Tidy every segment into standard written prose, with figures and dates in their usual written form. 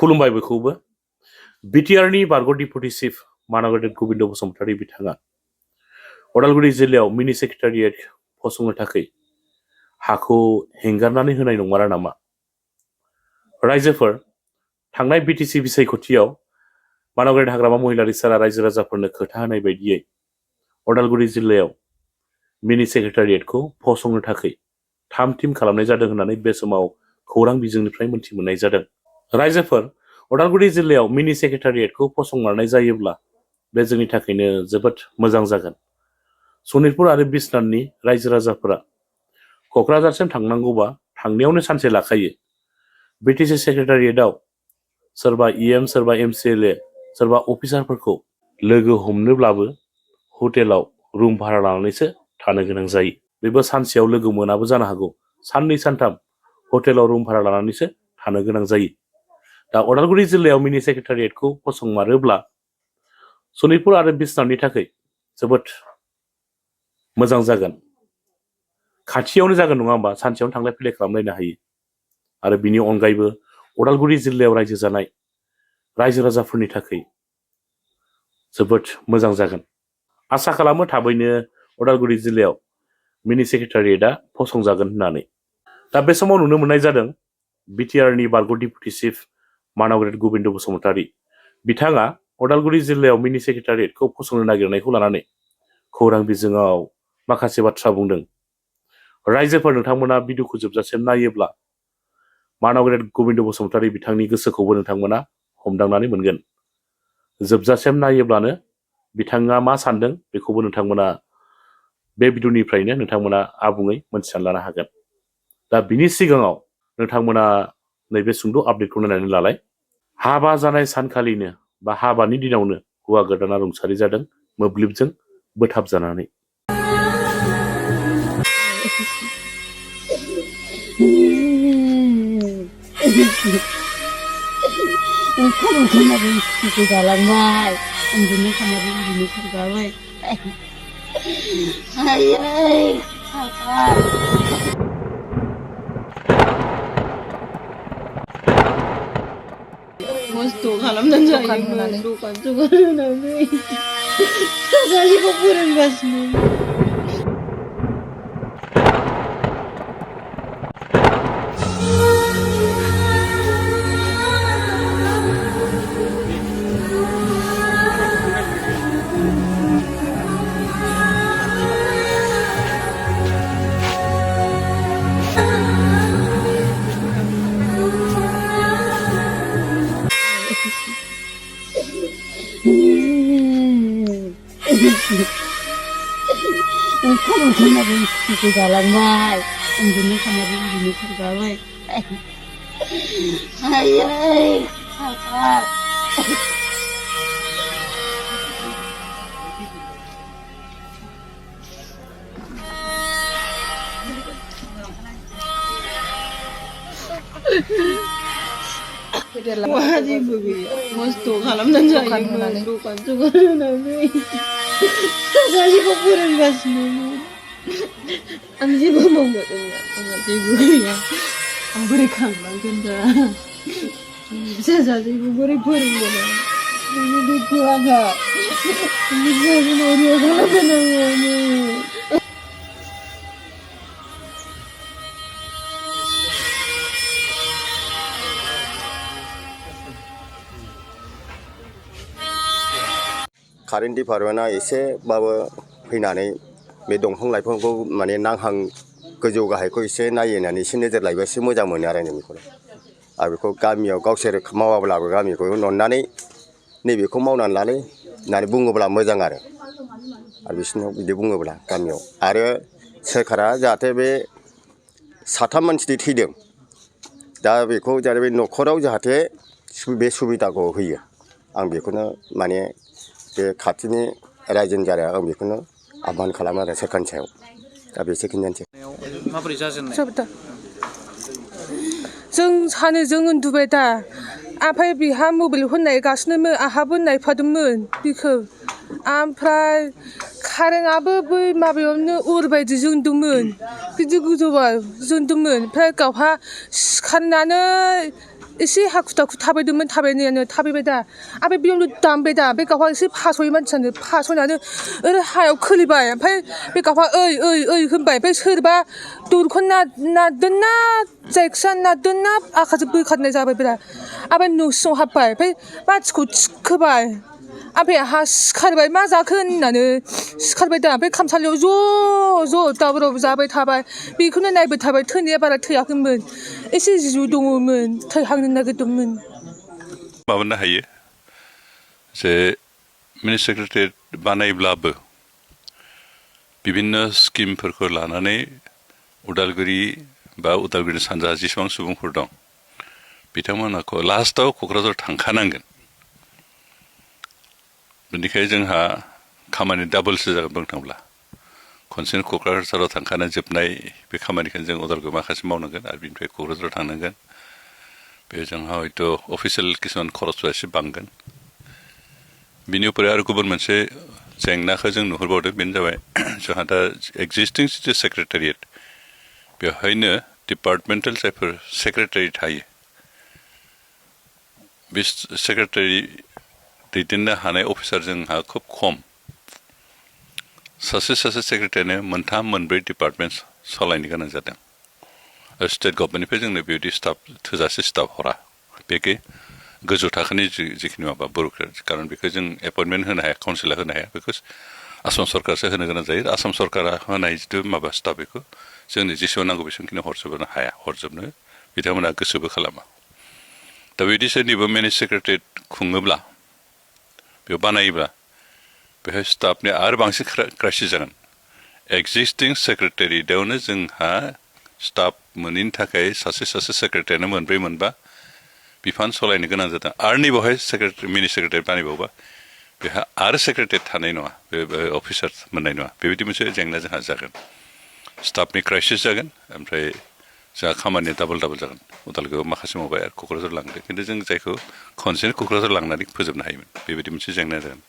खुलुमबाय बयखौबो बिटिआरनि बारग' डिपुटि चिफ मानागोदेर गोबिन्द बसुमतारी बिथाङा उदालगुरि जिल्लायाव मिनि सेक्रेटारियेट फसंनो थाखाय हाखौ हेंगारनानै होनाय नंमारा नामा? रायजोफोर थांनाय बिटिसि बिसायख'थियाव मानागोदेर हाग्रामा महिलारि सारा रायजो राजाफोरनो खोथा होनाय बायदियै उदालगुरि जिल्लायाव मिनि सेक्रेटारियेटखौ फसंनो थाखाय 3 टीम खालामनाय जादों होननानै बे समाव खौरां बिजोंनिफ्राय मोनथि मोननाय जादों। रायजोफोर उदालगुरि जिल्लायाव मिनि सेक्रेटारियेटखौ फसंनानै जायोब्ला बे जोंनि थाखायनो जोबोद मोजां जागोन। सनितपुर आरो बिसनाथनि रायजो राजाफोरा क'क्राझारसिम थांनांगौबा थांनायावनो सानसे लाखायो। बिटिसि सेक्रेटारियेटआव सोरबा इएम सोरबा एमसिएलए सोरबा अफिसारफोरखौ लोगो हमनोब्लाबो हटेलाव रुम भारा लानानैसो थानो गोनां जायो। बेबो सानसेयाव लोगो मोनाबो जानो हागौ। साननै सानथाम हटेलाव रुम भारा लानानैसो थानो गोनां जायो। दा उदालगुरि जिल्लायाव मिनि सेक्रेटारियेटखौ फसंमारोब्ला सनितपुर आरो बिसनाथनि थाखाय जोबोद मोजां जागोन। खाथियावनो जागोन नङा होमबा? सानसेयावनो थांलाय फैलाय खालामलायनो हायो। आरो बिनि अनगायैबो उदालगुरि जिल्लायाव रायजो जानाय रायजो राजाफोरनि थाखाय जोबोद मोजां जागोन। आसा खालामो थाबैनो उदालगुरि जिल्लायाव मिनि सेक्रेटारियेटआ फसंजागोन होननानै। दा बे समाव नुनो मोननाय जादों बिटिआरनि बारग' डिपुटि चिफ मानागोदेर गोबिन्द बसुमतारी बिथाङा उदालगुरि जिल्लायाव मिनि सेक्रेटारियेटखौ फसंनो नागिरनायखौ लानानै खौरां बिजोङाव माखासे बाथ्रा बुंदों। रायजोफोर नोंथांमोना भिडिअखौ जोबजासिम नायोब्ला मानागोदेर गोबिन्द बसुमतारी बिथांनि गोसोखौबो नोंथांमोना हमदांनानै मोनगोन। जोबजासिम नायोब्लानो बिथाङा मा सानदों बेखौबो नोंथांमोना बे भिडिअनिफ्रायनो नोंथांमोना आबुङै मोनथिनानै लानो हागोन। दा बिनि सिगाङाव नोंथांमोना नैबे सुंद' आपडेटखौ नायनानै लालाय। हाबा जानाय सानखालिनो बा हाबानि दिनावनो हौवा गोदाना रुंसारि जादों मोब्लिबजों बोथाबजानानै। जालांबाय उन्दुनो खामानि उन्दुनो खारबाय मस्त' खालामनानै जायोमोन दखान होनानै फिसाज्लाखौ फोरोंगासिनो। जालांबाय उन्दुनो खामानि उन्दुनो खारबाय जेबो गैया मस्त' खालामनानै जायोमोन दखान होनानै फिसाज्लाखौ फोरोंगासिनो। आं जेबो मावनो रोङा आंहा जेबो गैया आं बोरै खांनांगोन दा फिसाज्लाखौ बोरै फोरोंगोन आं दुखु आंहा कारेन्ट डिपार्टमेन्टआ एसेबाबो फैनानै बे दंफां लाइफांखौ माने नांहां गोजौ गाहायखौ एसे नायो होननानै एसे नोजोर लायोबा एसे मोजां मोनो आरो बेखौ। आरो बेखौ गामियाव गावसोर मावाब्लाबो गामिखौ अननानै नैबेखौ मावनानै लालै होननानै बुङोब्ला मोजां आरो बिसोरनाव बिदि बुङोब्ला गामियाव। आरो सोरखारा जाहाथे बे 7 मानसि थैदों दा बेखौ जाहाथे बे न'खराव जाहाथे बे सुबिदाखौ होयो आं बेखौनो माने बे खाथिनि रायजोनि जारा आं बेखौनो आह्वान खालामो आरो सोरखारनि सायाव। दा बेसो खिन्थानोसै। माबोरै जाजेननाय? जों सानैजों उन्दुबाय दा ओमफ्राय बिहा मबाइल नायगासिनोमोन आंहाबो नायफादोंमोन बिखौ। ओमफ्राय कारेन्टआबो बै माबायावनो अर बायदि जोंदोंमोन गिदिर गोजौआव जोंदोंमोन। ओमफ्राय गावहा सिखारनानै एसे हाखु दाखु थाबायदोंमोन थाबायनायानो थाबायबाय दा ओमफ्राय बेयावनो दामबाय दा बे गावहा एसे फासयो मानसियानो फासयनानै ओरै हायाव खोलैबाय ओमफ्राय बे गावहा ओइ होनबाय ओमफ्राय सोरबा दरखौ नारदोंना जायखिया नारदोंना आखाइजों बोखारनाय जाबाय बिरा ओमफ्राय न' सिङाव हाबबाय ओमफ्राय मानसिखौ थिखोबाय ओमफ्राय आंहा सिखारबाय मा जाखो होननानै सिखारबाय दा ओमफ्राय खामसालियाव ज' दावराव जाबाय थाबाय बेखौनो नायबाय थाबाय थैनाया बारा थैयाखैमोन एसे जिउ दङमोन थैहांनो नागिरदोंमोन माबानो हायो जे मिनि सेक्रेटारियेट बानायब्लाबो बिभिन्न स्किमफोरखौ लानानै उदालगुरि बा उदालगुरिनि सानजा जेसेबां सुबुंफोर दं बिथांमोनखौ लास्टआव क'क्राझार थांखानांगोन बेनिखायनो जोंहा खामानि डाबलसो जागोन बुंनो थांब्ला खनसेनो क'क्राझाराव थांखानाय जोबनाय बे खामानिखौ जों उदालगुरियाव माखासे मावनांगोन आरो बिनिफ्राय क'क्राझाराव थांनांगोन बे जोंहा हयथ' अफिसियेल किसुमान खरसआ एसे बांगोन बिनि उपर आरो गुबुन मोनसे जेंनाखौ जों नुहुरबावदों बेनो जाबाय जोंहा दा एक्जिस्टिं जितु सेक्रेटारियेट बेवहायनो डिपार्टमेन्टेल जायफोर सेक्रेटारि थायो बे सेक्रेटारि दैदेननो हानाय अफिसार जोंहा खुब खम सासे सेक्रेटारिनो मोनथाम मोनब्रै डिपार्टमेन्ट सालायनो गोनां जादों स्टेट गभर्नमेन्टनिफ्राय जोंनो बेबायदि स्टाफ थोजासे स्टाफ हरा बेखौ गोजौ थाखोनि जिखिनि माबा बुर'क्रेट खारन बेखौ जों एपइन्टमेन्ट होनो हाया काउन्सिला होनो हाया बेखौ आसाम सरकारसो होनो गोनां जायो आसाम सरकारा होनाय जिथु माबा स्टाफ बेखौ जोंनो जेसेबां नांगौ बेसेबांखिनि हरजोबनो हाया हरजोबनो बिथांमोना गोसोबो खालामा दा बिदि सोरनिबा मेनेज सेक्रेटारियेट खुङोब्ला बेयाव बानायोब्ला बेहाय स्टाफनि आरो बांसिन क्राइसिस जागोन एक्जिस्टिं सेक्रेटारियेटआवनो जोंहा स्टाफ मोनैनि थाखाय सासे सेक्रेटारियानो मोनब्रै मोनबा बिफान सालायनो गोनां जादों आरो नैबावहाय मिनि सेक्रेटारि बानायबावबा बेहा आरो सेक्रेटारि थानाय नङा बे अफिसार मोननाय नङा बेबायदि मोनसे जेंना जोंहा जागोन स्टाफनि क्राइसिस जागोन ओमफ्राय जोंहा खामानिया डाबल जागोन उदालगुरियाव माखासे मावबाय आरो क'क्राझार लांदों खिन्थु जों जायखौ खनसेनो क'क्राझार लांनानै फोजोबनो हायोमोन बेबायदि मोनसे जेंना जागोन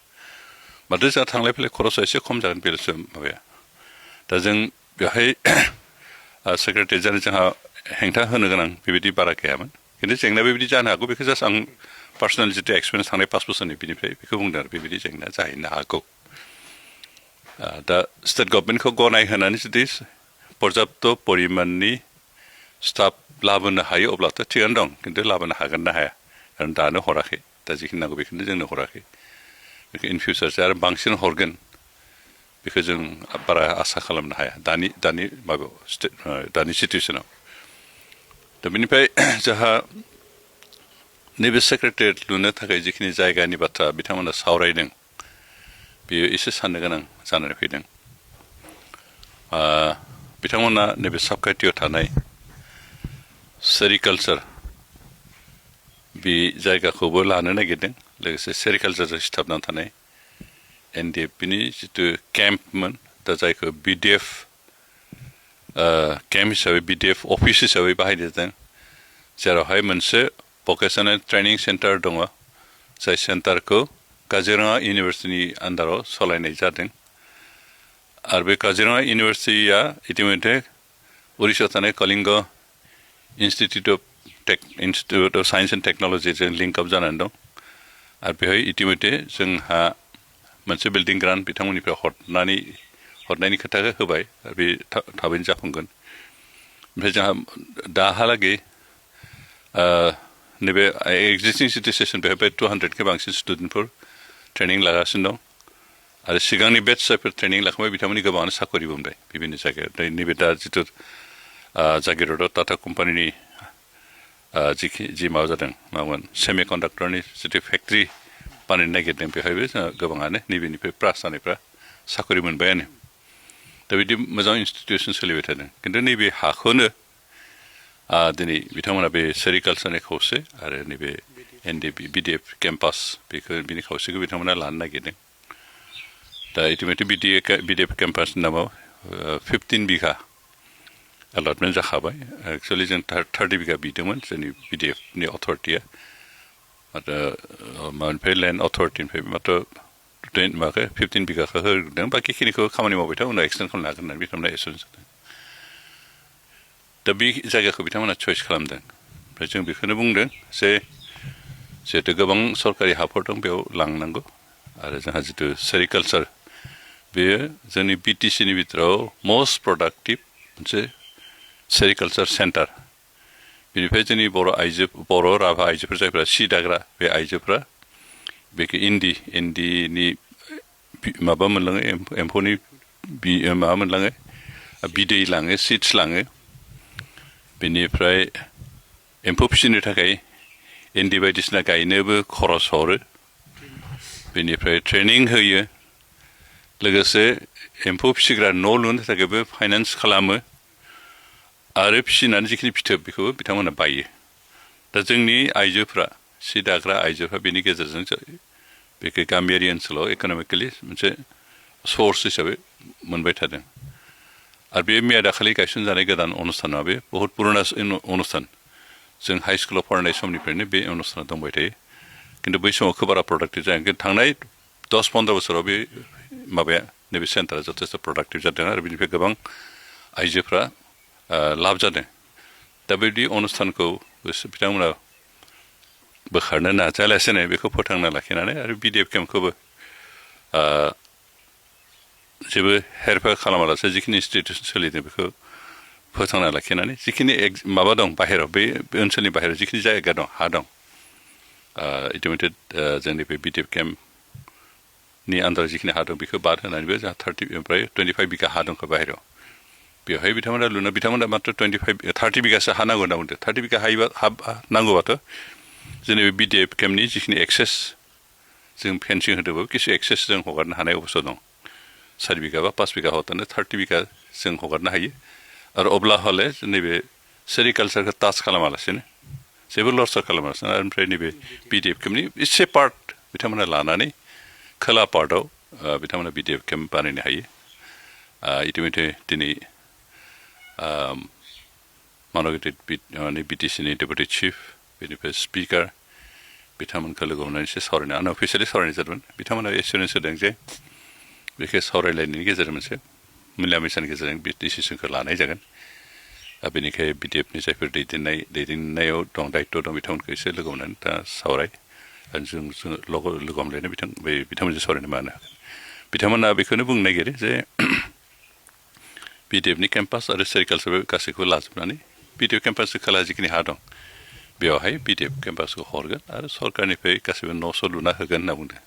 माथो जोंहा थांलाय फैलाय खरसा एसे खम जागोन बेल'सो माबाया दा जों बेवहाय सेक्रेटारि जानो जोंहा हेंथा होनो गोनां बेबायदि बारा गैयामोन खिन्थु जेंना बेबायदि जानो हागौ बेखौ जास्ट आं पार्सनेल जितु एक्सपिरियेन्स थांनाय 5 बोसोरनि बिनिफ्राय बेखौ बुंदों आरो बेबायदि जेंना जाहैनो हागौ दा स्टेट गभर्नमेन्टखौ गनाय होनानै जुदि पर्याप्त परिमाननि स्टाफ लाबोनो हायो अब्लाथ' थिगानो दं खिन्थु लाबोनो हागोन ना हाया खारन दानो हराखै दा जिखिनि नांगौ बेखौनो जोंनो हराखै बेखौ इन फिउचारसो आरो बांसिन हरगोन बेखौ जों बारा आसा खालामनो हाया दानि माबायाव दानि सिटुवेसनाव दा बेनिफ्राय जोंहा नैबे सेक्रेटारियेट लुनो थाखाय जिखिनि जायगानि बाथ्रा बिथांमोना सावरायदों बेयो एसे साननो गोनां जानानै फैदों बिथांमोना नैबे साबकाटियाव थानाय सेरिकालचार बे जायगाखौबो लानो नागिरदों लोगोसे सेरिकालचारजों सिथाबनानै थानाय एनडिएफबिनि जितु केम्पमोन दा जायखौ बिडिएफ केम्प हिसाबै बिडिएफ अफिस हिसाबै बाहायनाय जादों जेरावहाय मोनसे भकेसनेल ट्रेनिं सेन्टार दङ जाय सेन्टारखौ काजिरङा इउनिभार्सिटिनि आन्डाराव सालायनाय जादों आरो बे काजिरङा इउनिभार्सिटिया इतिमধ্যে उरिष्याव थानाय Kalinga Institute of Science and टेक्न'लजिजों लिंक आप जानानै दं आरो बेहाय इतिमধ্যে जोंहा मोनसे बिल्डिं ग्रान्ट बिथांमोननिफ्राय हरनायनि खोथाखौ होबाय आरो बे थाबैनो जाफुंगोन ओमफ्राय जोंहा दाहालागै नैबे एक्जिस्टिं सिटि सेसन बेहाय 200 बांसिन स्टुडेन्टफोर ट्रेनिं लागासिनो दं आरो सिगांनि बेच जायफोर ट्रेनिं लाखांबाय बिथांमोननि गोबाङानो साकरि मोनबाय बिभिन्न जायगायाव नैबे दा जितु जागिरदआव टाटा कम्पानिनि जि माबा जादों मामोन सेमि कन्डाक्टरनि जितु फेक्ट्रि बानायनो नागिरदों बेवहायबो जोंहा गोबाङानो नैबेनिफ्राय पास जानायफ्रा साकरि मोनबायानो दा बिदि मोजां इनस्टिटिउसन सोलिबाय थादों खिन्थु नैबे हाखौनो दिनै बिथांमोना बे सेरिकालचारनि खावसे आरो नैबे एनडिएफबि बिडिएफ केम्पास बिनि खावसेखौ बिथांमोना लानो नागिरदों दा इतिमধ্যে बिडिएफ केम्पासनि नामाव 15 बिघा एलटमेन्ट जाखाबाय एक्सुवेलि जों 30 बिघा बिदोंमोन जोंनि बिडिएफनि अथरिटिया आरो माबानिफ्राय लेन्ड अथरिटिनिफ्राय मात्र माबाखौ 15 बिघाखौ होदों बाखिखिनिखौ खामानि मावबाय था उनाव एक्सटेन्ड खालामनो हागोन होननानै बिथांमोना एसुरेन्स होदों दा बे जायगाखौ बिथांमोना चइस खालामदों ओमफ्राय जों बेखौनो बुंदों जे जिहेतु गोबां सरकारि हाफोर दं बेयाव लांनांगौ आरो जोंहा जितु सेरिकालचार बेयो जोंनि बिटिसिनि बिथोराव मस्ट प्रडाक्टिभ मोनसे सेरिकालचार सेन्टार बेनिफ्राय जोंनि बर' राभा आइजोफोर जायफ्रा सि दाग्रा बे आइजोफ्रा बेखौ इन्दिनि माबा मोनलाङो एम्फौनि माबा मोनलाङो बिदै लाङो सिड्स लाङो बेनिफ्राय एम्फौ फिसिनो थाखाय इन्दि बायदिसिना गायनोबो खरस हरो बेनिफ्राय ट्रेनिं होयो लोगोसे एम्फौ फिसिग्रा न' लुनो थाखायबो फाइनान्स खालामो आरो फिसिनानै जिखिनि फिथोब बेखौबो बिथांमोना बायो दा जोंनि आइजोफ्रा सि दाग्रा आइजोफ्रा बेनि गेजेरजों बेखौ गामियारि ओनसोलाव इक'नमिकेलि मोनसे सर्स हिसाबै मोनबाय थादों आरो बे मैया दाखालि गायसनजानाय गोदान अनुस्थाना बे बहुद पुराना अनुस्थान जों हाइ स्कुलाव फरायनाय समनिफ्रायनो बे अनुस्थाना दंबाय थायो खिन्थु बै समाव खोब बारा प्रडाक्टिभ जायाखै थांनाय 10-15 बोसोराव बे माबाया नैबे सेन्टारा जथेस्थ' प्रडाक्टिभ जादों आरो बेनिफ्राय गोबां आइजोफ्रा लाब जादों दा बेबायदि अनुस्थानखौ बिथांमोना बोखारनो नाजायालासेनो बेखौ फोथांना लाखिनानै आरो बिडिएफ केम्पखौबो जेबो हेरफेर खालामालासे जिखिनि इनस्टिटिउसन सोलिदों बेखौ फोथांना लाखिनानै जिखिनि माबा दं बाहेराव बे ओनसोलनि बाहेराव जिखिनि जायगा दं हा दं इटिमेटेड जोंनि बे बिडिएफ केम्पनि आन्दाराव जिखिनि हा दं बेखौ बाद होनानैबो जोंहा 25 बिगा हा दंखौ बाहेराव बेवहाय बिथांमोना मात्र 30 बिगासो हा नांगौ होनना बुंदों 30 बिगा हा नांगौबाथ' जोंनि बे बिडिएफ केम्पनि जिखिनि एक्सेस जों फेन्सिं होदोंबाबो किसु एक्सेस जों हगारनो हानाय अबस्था दं 4 बिगा बा 5 बिगा हरतानो 30 बिगा जों हगारनो हायो आरो अब्ला हले नैबे सेरिकालचारखौ टाच खालामालासेनो जेबो लरसार खालामालासेनो ओमफ्राय नैबे बिडिएफ केम्पनि एसे पार्ट बिथांमोना लानानै खोला पार्टआव बिथांमोना बिडिएफ केम्प बानायनो हायो इतिमধ্যে दिनै मानगेटेड बिटिसिनि डेपुटि चिफ बेनिफ्राय स्पिकार बिथांमोनखौ लोगो हमनानै एसे सावरायनो आनअफिसियेलि सावरायनाय जादोंमोन बिथांमोना एसुरेन्स होदों जे बेखौ सावरायलायनायनि गेजेरजों मोनसे मिला मिसानि गेजेरजों बे डिसिसनखौ लानाय जागोन बेनिखाय बिडिएफनि जायफोर दैदेननायाव दं दायित्व दं बिथांमोनखौ एसे लोगो हमनानै दा सावराय जों लोगो हमलायनो बिथांमोनजों सावरायनो मानो हागोन बिथांमोना बेखौनो बुंनो नागिरो जे बिडिएफनि केम्पास आरो सेरिकालचार गासैखौबो लाजोबनानै बिडिएफ केम्पासनि खोला जिखिनि हा दं बेवहाय बिडिएफ केम्पासखौ हरगोन आरो सरकारनिफ्राय गासैबो न' स' लुना होगोन होनना बुंदों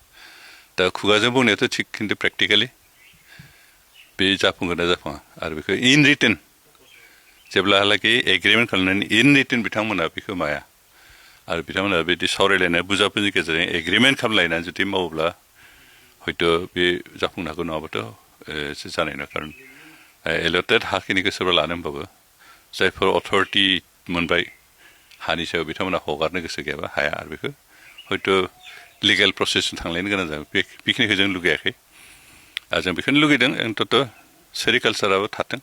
दा खुगाजों बुंनायाथ' थिग खिन्थु प्रेक्टिकेलि बे जाफुंगोन ना जाफुङा आरो बेखौ इन रिटेन जेब्लाहालागै एग्रिमेन्ट खालामनानै इन रिटेन बिथांमोना बेखौ माया आरो बिथांमोना बिदि सावरायलायनाय बुजाबुजिनि गेजेरजों एग्रिमेन्ट खालामलायनानै जुदि मावोब्ला हयथ' बे जाफुंनो हागौ नङाबाथ' एसे जानाय नङा खारन एलटेड हाखिनिखौ सोरबा लानो होनबाबो जायफोर अथरिटि मोनबाय हानि सायाव बिथांमोना हगारनो गोसो गैयाबा हाया आरो बेखौ हयथ' लिगेल प्रसेसजों थांलायनो गोनां जागोन बेखिनिखौ जों लुगैयाखै आरो जों बेखौनो लुगैदों अन्तत' सेरिकालचाराबो थाथों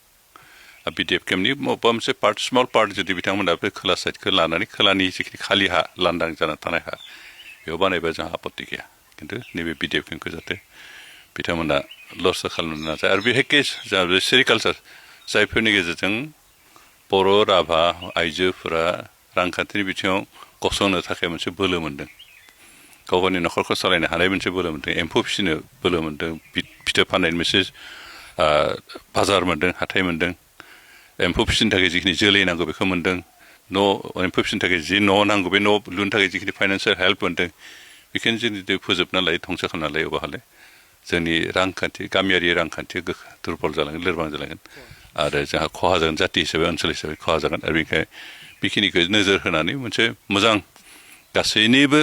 बिडिएफ केम्पनि बबेबा मोनसे पार्ट स्मल पार्ट जुदि बिथांमोना बे खोला साइडखौ लानानै खोलानि जिखिनि खालि हा लांदां जाना थानाय हा बेयाव बानायबा जोंहा आपत्ति गैया खिन्थु नैबे बिडिएफ केम्पखौ जाहाथे बिथांमोना लस खालामनो नाजाया आरो बेहाय जोंहा बे सेरिकालचार जायफोरनि गेजेरजों बर' राभा आइजोफोरा रांखान्थिनि बिथिङाव गसंनो थाखाय मोनसे बोलो मोन्दों गाव गावनि न'खरखौ सालायनो हानाय मोनसे बोलो मोन्दों एम्फौ फिसिनो बोलो मोन्दों फिथोब फाननायनि मोनसे बाजार मोन्दों हाथाय मोन्दों एम्फौ फिसिनो थाखाय जिखिनि जोलै नांगौ बेखौ मोन्दों एम्फौ फिसिनो थाखाय जि न' नांगौ बे न' लुनो थाखाय जिखिनि फाइनान्सियेल हेल्प मोन्दों बेखिनि जों जुदि फोजोबना लायो धंस खालामना लायो अब्ला जोंनि रांखान्थि गामियारि रांखान्थिया दुरबल जालांगोन लोरबां जालांगोन आरो जोंहा खहा जागोन जाथि हिसाबै ओनसोल हिसाबै खहा जागोन आरो बेनिखायनो बेखिनिखौ नोजोर होनानै मोनसे मोजां गासैनिबो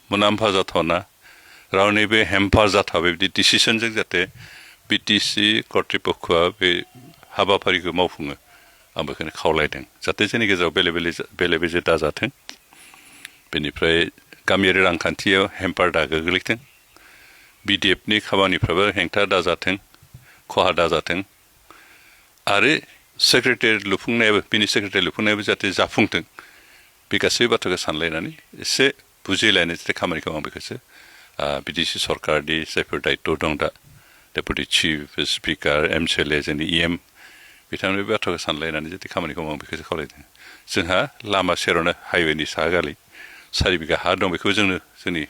मुलाम्फा जाथावना रावनिबो हेम्फा जाथावै बिदि डिसिसनजों जाहाथे बिटिसि कर्तृपक्षआ बे हाबाफारिखौ मावफुङो आं बेखौनो खावलायदों जाहाथे जोंनि गेजेराव बेले बेजे दाजाथों बेनिफ्राय गामियारि रांखान्थियाव हेम्पार दा गोग्लैथों बिडिएफनि खामानिफ्राबो हेंथा दाजाथों खहा दाजाथों आरो सेक्रेटारि लुफुंनायाबो बिनि सेक्रेटारि लुफुंनायाबो जाहाथे जाफुंथों बे गासै बाथ्राखौ सानलायनानै एसे बुजिलायनाय जाहाथे खामानिखौ आं बेखौसो बिडिसि सरकारनि जायफोर दायित्व दं दा डेपुटि चिफ स्पिकार एमसिएलए जोंनि इएम बिथांमोननि बे बाथ्राखौ सानलायनानै जाहाथे खामानिखौ आं बेखौसो खावलायदों जोंहा लामा सेरावनो हाइवेनि साहा गालै 4 बिघा हा दं बेखौ जोंनो जोंनि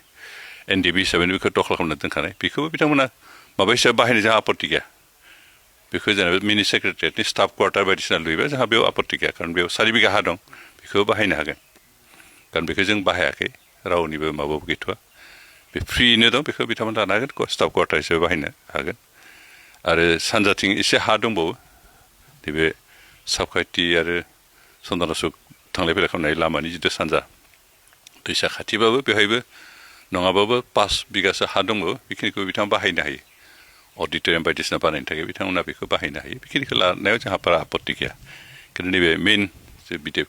NDB हिसाबै बेखौ दखल खालामना दोनखानाय बेखौबो बिथांमोना माबा हिसाबै बाहायनो जोंहा आपत्ति गैया बेखौ जेनेबा मिनि सेक्रेटारियेटनि स्टाफ क्वार्टार बायदिसिना लुयोबा जोंहा बेयाव आपत्ति गैया कारण बेयाव 4 बिघा हा दं बेखौ बाहायनो हागोन कारण बेखौ जों बाहायाखै रावनिबो माबाबो गैथ'वा बे फ्रियैनो दं बेखौ बिथांमोना लानो हागोन स्टाफ क्वार्टार हिसाबै बाहायनो हागोन आरो सानजाथिं एसे हा दंबावो नैबे साबखाथि आरो सन्दनासुक थांलाय फैलाय खालामनाय लामानि जिथु सानजा दैसा खाथिबाबो बेवहायबो नङाबाबो 5 बिगासो हा दंबावो बेखिनिखौ बिथाङा बाहायनो हायो अडिट'रियाम बायदिसिना बानायनो थाखाय बिथांमोना बेखौ बाहायनो हायो बेखिनिखौ लानायाव जोंहा बारा आपत्ति गैया खिन्थु नैबे मेइन जे बिटिएफ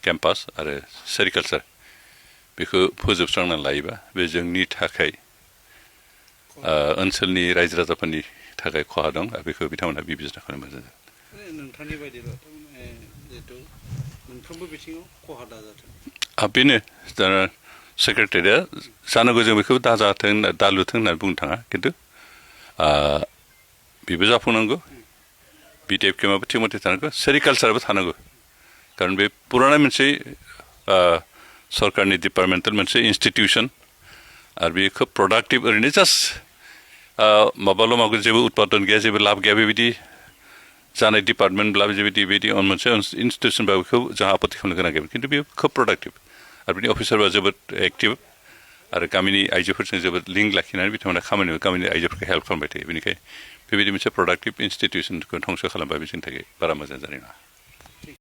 केम्पास आरो सेरिकालचार बेखौ फोजोबस्रांनानै लायोबा बे जोंनि थाखाय ओनसोलनि रायजो राजाफोरनि थाखाय खहा दं आरो बेखौ बिथांमोना बिबेचना खालामनो मोजां नोंथांनि बायदिब्लाथ' जिहेतु मोनफ्रोमबो बिथिङाव खहा दाजाथों बेनो दा सेक्रेटारिया जानांगौ जों बेखौ दाजाथों दालुथों होननानै बुंनो थाङा खिन्थु बेबो जाफुंनांगौ बिटिएफ केम्पआबो थिग मथे थानांगौ सेरिकालचाराबो थानांगौ कारण बे पुराना मोनसे सरकारनि डिपार्टमेन्टेल मोनसे इन्स्टिटिउसन आरो बे खोब प्रडाक्टिभ ओरैनो जास्ट माबाल' मावगोन जेबो उत्पादन गैया जेबो लाब गैया बेबायदि जानाय डिपार्टमेन्टब्लाबो बेबायदि मोनसे इन्स्टिटिउसनबा बेखौ जोंहा आपत्ति खालामनो गोनां गैयामोन खिन्थु बेयो खोब प्रडाक्टिभ आरो बिनि अफिसारबा जोबोद एक्टिभ आरो गामिनि आइजोफोरजों जोबोद लिंक लाखिनानै बिथांमोना खामानियाव गामिनि आइजोफोरखौ हेल्प खालामबाय थायो बेनिखायनो बेबायदि मोनसे प्रडाक्टिभ इन्स्टिटिउसनखौ धंस' खालामबा बे जोंनि थाखाय बारा मोजां जानाय नङा